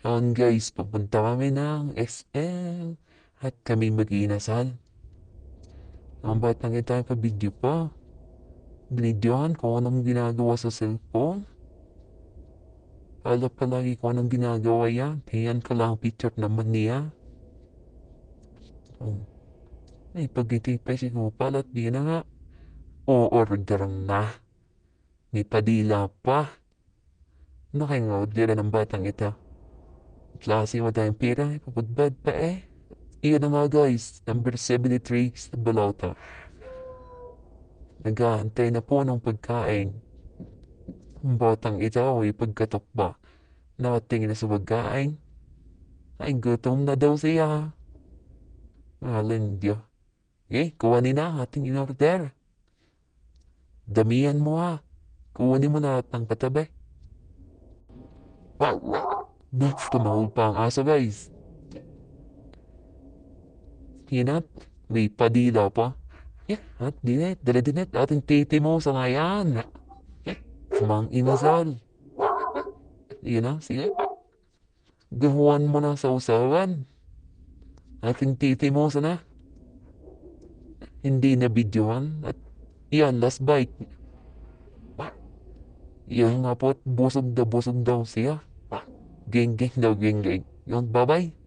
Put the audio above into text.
On guys, papunta kami ng SM at kami mag-iinasal. Ang batang ito ay pa-video pa. Binidyohan ko anong ginagawa sa cellphone. Alam palagi ko anong ginagawa yan. Hiyan ka lang picture naman niya. Oh. Ay, pag-itipay si Kupal at di na nga. O-order na. May padila pa. Nakingorder ng batang ito. Klase mo tayong pira, ipapudbad pa eh. Iyan na nga guys, number 73 sa balota. Nag-aantay na po ng pagkain. Ang batang ito ay pagkatok ba? Nakatingin na sa pagkain. Ay, gutom na daw siya. Alin Diyo. Kuhanin na ang ating in-order. Damihan mo ha. Kuhanin mo na ang katabi. Wow! Next, tumahol pa ang aso guys. Hinat, may padila pa. At dinet, dala dinet, ating titi mo sa ngayon. Mang inasal. Yun na, sige. Gahuan mo na sa usawan. Ating titi mo sana. Hindi na videohan. At yan, last bite. Yan nga po, busog daw siya. Geng daw, geng. Yun, bye-bye.